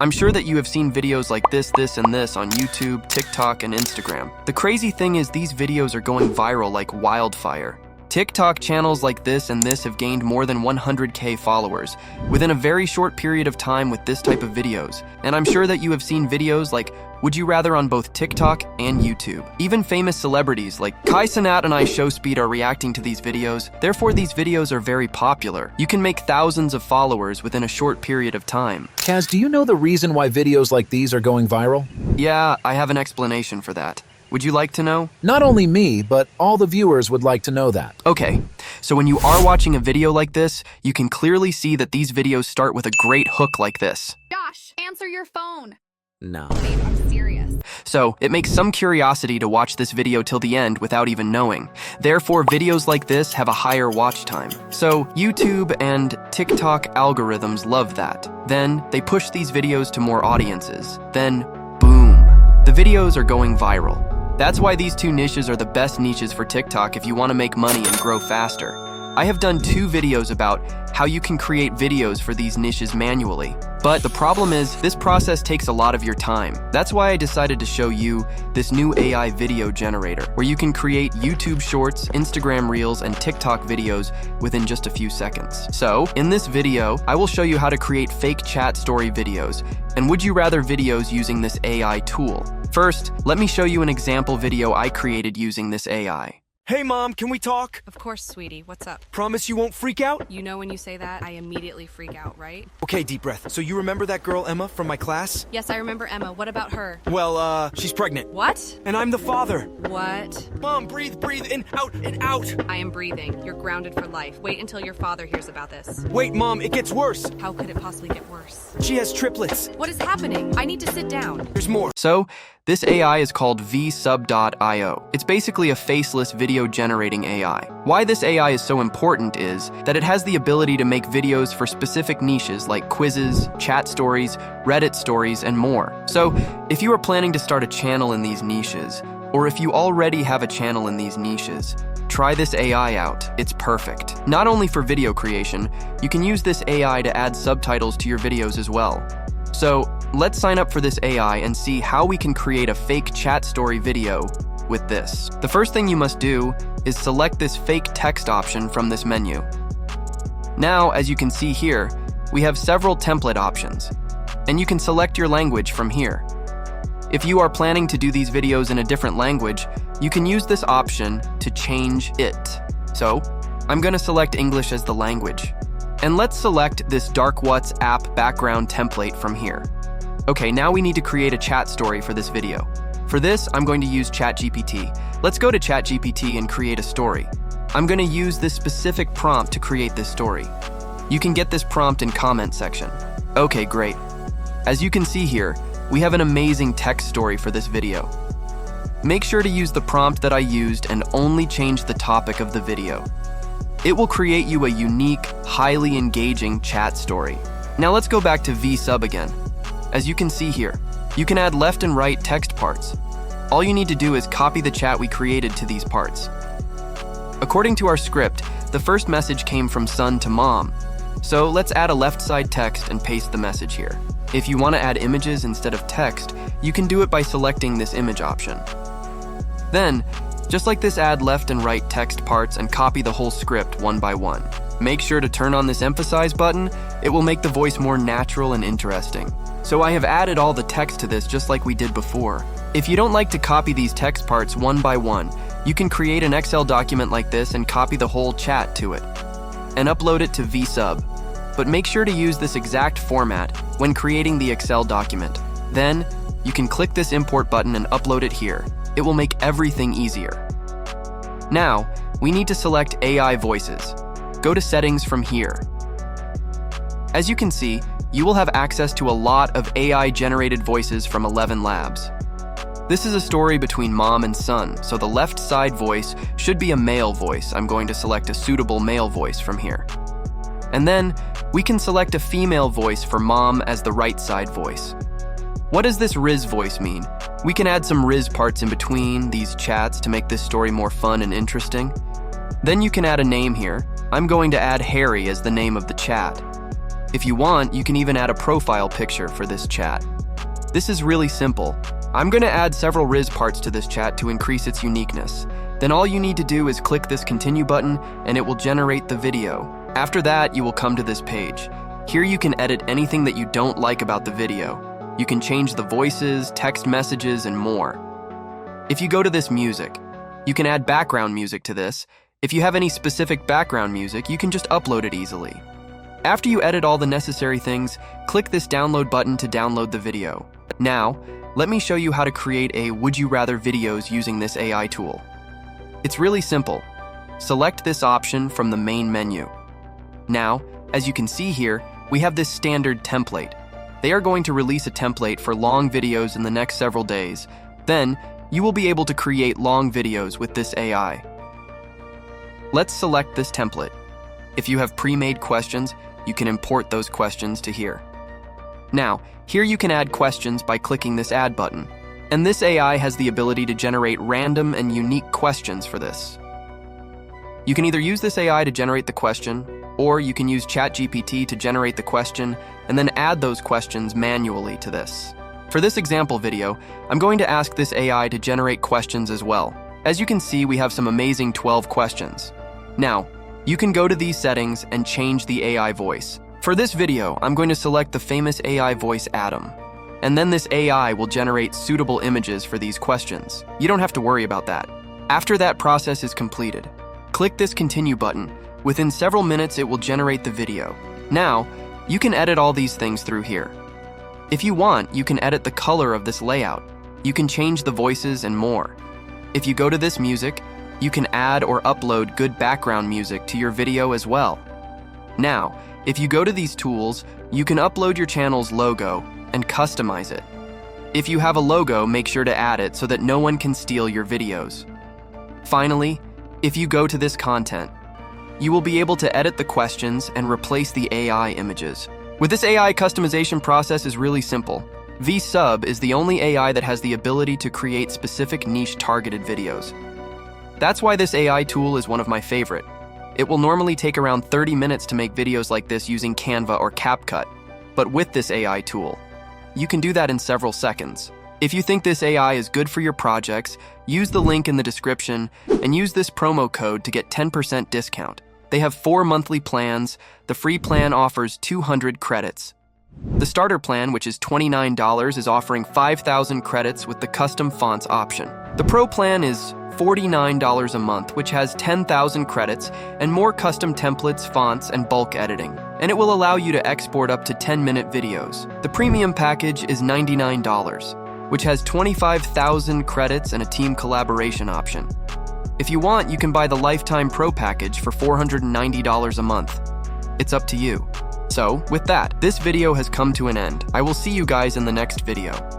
I'm sure that you have seen videos like this, and this on YouTube, TikTok, and Instagram. The crazy thing is these videos are going viral like wildfire. TikTok channels like this and this have gained more than 100K followers within a very short period of time with this type of videos. And I'm sure that you have seen videos like Would You Rather on both TikTok and YouTube. Even famous celebrities like Kai Cenat and I Showspeed are reacting to these videos, therefore these videos are very popular. You can make thousands of followers within a short period of time. Kaz, do you know the reason why videos like these are going viral? Yeah, I have an explanation for that. Would you like to know? Not only me, but all the viewers would like to know that. Okay, so when you are watching a video like this, you can clearly see that these videos start with a great hook like this. Josh, answer your phone. No. Babe, I'm serious. So, it makes some curiosity to watch this video till the end without even knowing. Therefore, videos like this have a higher watch time. So, YouTube and TikTok algorithms love that. Then, they push these videos to more audiences. Then, boom, the videos are going viral. That's why these two niches are the best niches for TikTok if you want to make money and grow faster. I have done 2 videos about how you can create videos for these niches manually. But the problem is, this process takes a lot of your time. That's why I decided to show you this new AI video generator, where you can create YouTube Shorts, Instagram Reels, and TikTok videos within just a few seconds. So, in this video, I will show you how to create fake chat story videos and would you rather videos using this AI tool. First, let me show you an example video I created using this AI. Hey, Mom, can we talk? Of course, sweetie. What's up? Promise you won't freak out? You know when you say that, I immediately freak out, right? Okay, deep breath. So you remember that girl, Emma, from my class? Yes, I remember Emma. What about her? Well, she's pregnant. What? And I'm the father. What? Mom, breathe, in, out, and out. I am breathing. You're grounded for life. Wait until your father hears about this. Wait, Mom, it gets worse. How could it possibly get worse? She has triplets. What is happening? I need to sit down. There's more. So, this AI is called vsub.io. It's basically a faceless video generating AI. Why this AI is so important is that it has the ability to make videos for specific niches like quizzes, chat stories, Reddit stories, and more. So, if you are planning to start a channel in these niches, or if you already have a channel in these niches, try this AI out. It's perfect. Not only for video creation, you can use this AI to add subtitles to your videos as well. So, let's sign up for this AI and see how we can create a fake chat story video with this. The first thing you must do is select this fake text option from this menu. Now, as you can see here, we have several template options, and you can select your language from here. If you are planning to do these videos in a different language, you can use this option to change it. So, I'm going to select English as the language. And let's select this Darkwhat's app background template from here. Okay, now we need to create a chat story for this video. For this, I'm going to use ChatGPT. Let's go to ChatGPT and create a story. I'm going to use this specific prompt to create this story. You can get this prompt in comment section. Okay, great. As you can see here, we have an amazing text story for this video. Make sure to use the prompt that I used and only change the topic of the video. It will create you a unique, highly engaging chat story. Now let's go back to VSub again. As you can see here, you can add left and right text parts. All you need to do is copy the chat we created to these parts. According to our script, the first message came from son to mom. So let's add a left side text and paste the message here. If you want to add images instead of text, you can do it by selecting this image option. Then, just like this, add left and right text parts and copy the whole script one by one. Make sure to turn on this emphasize button. It will make the voice more natural and interesting. So I have added all the text to this just like we did before. If you don't like to copy these text parts one by one, you can create an Excel document like this and copy the whole chat to it and upload it to VSub. But make sure to use this exact format when creating the Excel document. Then, you can click this import button and upload it here. It will make everything easier. Now, we need to select AI voices. Go to settings from here. As you can see, you will have access to a lot of AI-generated voices from 11 Labs. This is a story between mom and son, so the left side voice should be a male voice. I'm going to select a suitable male voice from here. And then, we can select a female voice for mom as the right side voice. What does this Riz voice mean? We can add some Riz parts in between these chats to make this story more fun and interesting. Then you can add a name here. I'm going to add Harry as the name of the chat. If you want, you can even add a profile picture for this chat. This is really simple. I'm going to add several Riz parts to this chat to increase its uniqueness. Then all you need to do is click this continue button and it will generate the video. After that, you will come to this page. Here you can edit anything that you don't like about the video. You can change the voices, text messages, and more. If you go to this music, you can add background music to this. If you have any specific background music, you can just upload it easily. After you edit all the necessary things, click this download button to download the video. Now, let me show you how to create a Would You Rather videos using this AI tool. It's really simple. Select this option from the main menu. Now, as you can see here, we have this standard template. They are going to release a template for long videos in the next several days. Then, you will be able to create long videos with this AI. Let's select this template. If you have pre-made questions, you can import those questions to here. Now, here you can add questions by clicking this Add button. And this AI has the ability to generate random and unique questions for this. You can either use this AI to generate the question, or you can use ChatGPT to generate the question and then add those questions manually to this. For this example video, I'm going to ask this AI to generate questions as well. As you can see, we have some amazing 12 questions. Now, you can go to these settings and change the AI voice. For this video, I'm going to select the famous AI voice Adam. And then this AI will generate suitable images for these questions. You don't have to worry about that. After that process is completed, click this continue button. Within several minutes, it will generate the video. Now, you can edit all these things through here. If you want, you can edit the color of this layout. You can change the voices and more. If you go to this music, you can add or upload good background music to your video as well. Now, if you go to these tools, you can upload your channel's logo and customize it. If you have a logo, make sure to add it so that no one can steal your videos. Finally, if you go to this content, you will be able to edit the questions and replace the AI images. With this AI customization process is really simple. VSub is the only AI that has the ability to create specific niche targeted videos. That's why this AI tool is one of my favorite. It will normally take around 30 minutes to make videos like this using Canva or CapCut, but with this AI tool, you can do that in several seconds. If you think this AI is good for your projects, use the link in the description and use this promo code to get 10% discount. They have 4 monthly plans. The free plan offers 200 credits. The starter plan, which is $29, is offering 5,000 credits with the custom fonts option. The pro plan is $49 a month, which has 10,000 credits and more custom templates, fonts, and bulk editing. And it will allow you to export up to 10-minute videos. The premium package is $99, which has 25,000 credits and a team collaboration option. If you want, you can buy the Lifetime Pro package for $490 a month. It's up to you. So, with that, this video has come to an end. I will see you guys in the next video.